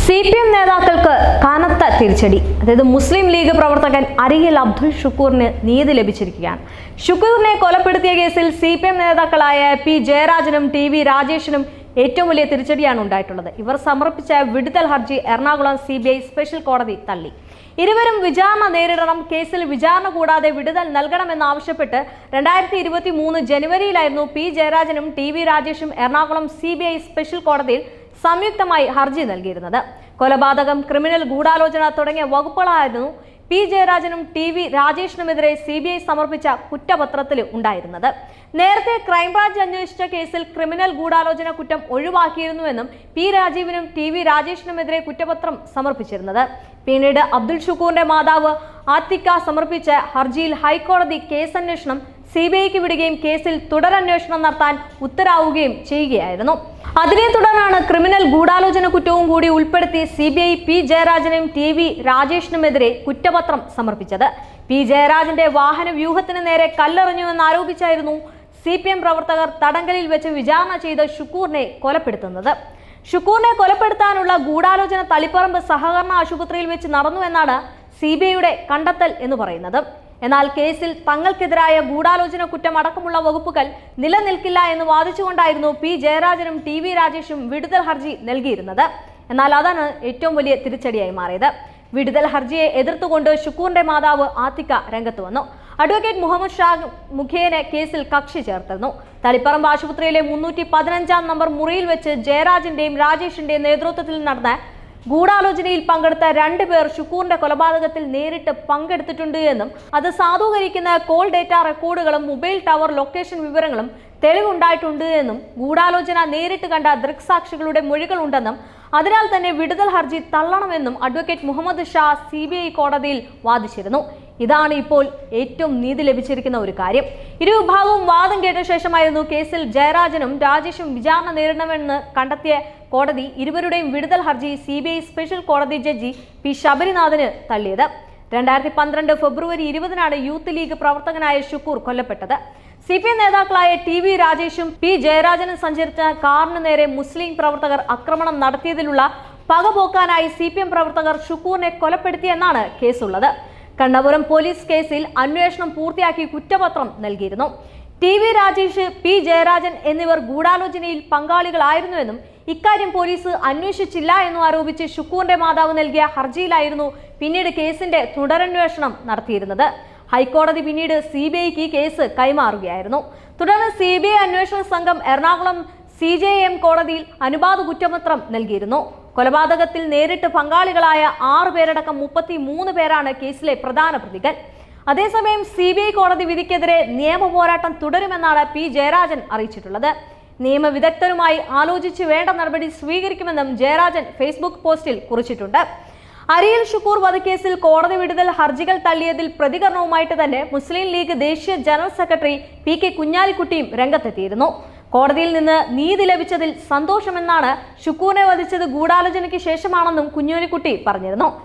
CPM നേതാക്കൾക്ക് കനത്ത തിരിച്ചടി. അതായത് മുസ്ലിം ലീഗ് പ്രവർത്തകൻ അരിയിൽ അബ്ദുൽ ഷുക്കൂറിന് നീതി ലഭിച്ചിരിക്കുകയാണ്. ഷുക്കൂറിനെ കൊലപ്പെടുത്തിയ കേസിൽ CPM നേതാക്കളായ പി ജയരാജനും TV രാജേഷിനും ഏറ്റവും വലിയ തിരിച്ചടിയാണ് ഉണ്ടായിട്ടുള്ളത്. ഇവർ സമർപ്പിച്ച വിടുതൽ ഹർജി എറണാകുളം CBI സ്പെഷ്യൽ കോടതി തള്ളി. ഇരുവരും വിചാരണ നേരിടണം, കേസിൽ വിചാരണ കൂടാതെ വിടുതൽ നൽകണമെന്നാവശ്യപ്പെട്ട് 2023 ജനുവരിയിലായിരുന്നു പി ജയരാജനും TV രാജേഷും എറണാകുളം CBI സ്പെഷ്യൽ കോടതിയിൽ സംയുക്തമായി ഹർജി നൽകിയിരുന്നത്. കൊലപാതകം, ക്രിമിനൽ ഗൂഢാലോചന തുടങ്ങിയ വകുപ്പുകളായിരുന്നു പി ജയരാജനും TV രാജേഷിനുമെതിരെ CBI സമർപ്പിച്ച കുറ്റപത്രത്തിൽ ഉണ്ടായിരുന്നത്. നേരത്തെ ക്രൈംബ്രാഞ്ച് അന്വേഷിച്ച കേസിൽ ക്രിമിനൽ ഗൂഢാലോചന കുറ്റം ഒഴിവാക്കിയിരുന്നുവെന്നും പി രാജീവിനും TV രാജേഷിനുമെതിരെ കുറ്റപത്രം സമർപ്പിച്ചിരുന്നത്. പിന്നീട് അബ്ദുൽ ഷുക്കൂറിന്റെ മാതാവ് ആത്തിക്ക സമർപ്പിച്ച ഹർജിയിൽ ഹൈക്കോടതി കേസന്വേഷണം CBIക്ക് വിടുകയും കേസിൽ തുടരന്വേഷണം നടത്താൻ ഉത്തരവാവുകയും ചെയ്യുകയായിരുന്നു. അതിനെ തുടർന്നാണ് ക്രിമിനൽ ഗൂഢാലോചന കുറ്റവും കൂടി ഉൾപ്പെടുത്തി CBI പി ജയരാജനും TV രാജേഷിനുമെതിരെ കുറ്റപത്രം സമർപ്പിച്ചത്. പി ജയരാജന്റെ വാഹന വ്യൂഹത്തിന് നേരെ കല്ലെറിഞ്ഞുവെന്ന് ആരോപിച്ചായിരുന്നു CPM പ്രവർത്തകർ തടങ്കലിൽ വെച്ച് വിചാരണ ചെയ്ത് ഷുക്കൂറിനെ കൊലപ്പെടുത്തുന്നത്. ഷുക്കൂറിനെ കൊലപ്പെടുത്താനുള്ള ഗൂഢാലോചന തളിപ്പറമ്പ് സഹകരണ ആശുപത്രിയിൽ വെച്ച് നടന്നുവെന്നാണ് CBIയുടെ കണ്ടെത്തൽ എന്ന് പറയുന്നത്. എന്നാൽ കേസിൽ തങ്ങൾക്കെതിരായ ഗൂഢാലോചന കുറ്റം അടക്കമുള്ള വകുപ്പുകൾ നിലനിൽക്കില്ല എന്ന് വാദിച്ചുകൊണ്ടായിരുന്നു പി ജയരാജനും TV രാജേഷും വിടുതൽ ഹർജി നൽകിയിരുന്നത്. എന്നാൽ അതാണ് ഏറ്റവും വലിയ തിരിച്ചടിയായി മാറിയത്. വിടുതൽ ഹർജിയെ എതിർത്തുകൊണ്ട് ഷുക്കൂറിന്റെ മാതാവ് ആത്തിക്ക രംഗത്ത് വന്നു. അഡ്വക്കേറ്റ് മുഹമ്മദ് ഷാ മുഖേന കേസിൽ കക്ഷി ചേർത്തിരുന്നു. തളിപ്പറമ്പ് ആശുപത്രിയിലെ 315 നമ്പർ മുറിയിൽ വെച്ച് ജയരാജന്റെയും രാജേഷിന്റെയും നേതൃത്വത്തിൽ നടന്ന ഗൂഢാലോചനയിൽ പങ്കെടുത്ത 2 പേർ ഷുക്കൂറിന്റെ കൊലപാതകത്തിൽ നേരിട്ട് പങ്കെടുത്തിട്ടുണ്ട് എന്നും അത് സാധൂകരിക്കുന്ന കോൾ ഡേറ്റ റെക്കോർഡുകളും മൊബൈൽ ടവർ ലൊക്കേഷൻ വിവരങ്ങളും തെളിവുണ്ടായിട്ടുണ്ട് എന്നും ഗൂഢാലോചന നേരിട്ട് കണ്ട ദൃക്സാക്ഷികളുടെ മൊഴികളുണ്ടെന്നും അതിനാൽ തന്നെ വിടുതൽ ഹർജി തള്ളണമെന്നും അഡ്വക്കേറ്റ് മുഹമ്മദ് ഷാ CBI കോടതിയിൽ വാദിച്ചിരുന്നു. ഇതാണ് ഇപ്പോൾ ഏറ്റവും നീതി ലഭിച്ചിരിക്കുന്ന ഒരു കാര്യം. ഇരുവിഭാഗവും വാദം കേട്ട ശേഷമായിരുന്നു കേസിൽ ജയരാജനും രാജേഷും വിചാരണ നേരിടണമെന്ന് കണ്ടെത്തിയ കോടതി ഇരുവരുടെയും വിടുതൽ ഹർജി CBI സ്പെഷ്യൽ കോടതി ജഡ്ജി പി ശബരിനാഥന് തള്ളിയത്. 2012 ഫെബ്രുവരി 20-നാണ് യൂത്ത് ലീഗ് പ്രവർത്തകനായ ഷുക്കൂർ കൊല്ലപ്പെട്ടത്. CPM നേതാക്കളായ TV രാജേഷും പി ജയരാജനും സഞ്ചരിച്ച കാറിന് നേരെ മുസ്ലിം പ്രവർത്തകർ ആക്രമണം നടത്തിയതിലുള്ള പകപോക്കാനായി CPM പ്രവർത്തകർ ഷുക്കൂറിനെ കൊലപ്പെടുത്തിയെന്നാണ് കേസുള്ളത്. കണ്ണപുരം പോലീസ് കേസിൽ അന്വേഷണം പൂർത്തിയാക്കി കുറ്റപത്രം നൽകിയിരുന്നു. TV രാജേഷ്, പി ജയരാജൻ എന്നിവർ ഗൂഢാലോചനയിൽ പങ്കാളികളായിരുന്നുവെന്നും ഇക്കാര്യം പോലീസ് അന്വേഷിച്ചില്ല എന്നും ആരോപിച്ച് ഷുക്കൂറിന്റെ മാതാവ് നൽകിയ ഹർജിയിലായിരുന്നു പിന്നീട് കേസിന്റെ തുടരന്വേഷണം നടത്തിയിരുന്നത്. ഹൈക്കോടതി പിന്നീട് CBIക്ക് കേസ് കൈമാറുകയായിരുന്നു. തുടർന്ന് CBI അന്വേഷണ സംഘം എറണാകുളം CJM കോടതിയിൽ അനുവാദ കുറ്റപത്രം നൽകിയിരുന്നു. കൊലപാതകത്തിൽ നേരിട്ട് പങ്കാളികളായ 6 പേരടക്കം 33 പേരാണ് കേസിലെ പ്രധാന പ്രതികൾ. അതേസമയം CBI കോടതി വിധിക്കെതിരെ നിയമ പോരാട്ടം തുടരുമെന്നാണ് പി ജയരാജൻ അറിയിച്ചിട്ടുള്ളത്. നിയമവിദഗ്ധരുമായി ആലോചിച്ച് വേണ്ട നടപടി സ്വീകരിക്കുമെന്നും ജയരാജൻ ഫേസ്ബുക്ക് പോസ്റ്റിൽ കുറിച്ചിട്ടുണ്ട്. അരിയിൽ ഷുക്കൂർ വധക്കേസിൽ കോടതി വിടുതൽ ഹർജികൾ തള്ളിയതിൽ പ്രതികരണവുമായിട്ട് തന്നെ മുസ്ലിം ലീഗ് ദേശീയ ജനറൽ സെക്രട്ടറി PK കുഞ്ഞാലിക്കുട്ടിയും രംഗത്തെത്തിയിരുന്നു. കോടതിയിൽ നിന്ന് നീതി ലഭിച്ചതിൽ സന്തോഷമെന്നാണ്. ഷുക്കൂറിനെ വധിച്ചത് ഗൂഢാലോചനയ്ക്ക് ശേഷമാണെന്നും കുഞ്ഞാലിക്കുട്ടി പറഞ്ഞിരുന്നു.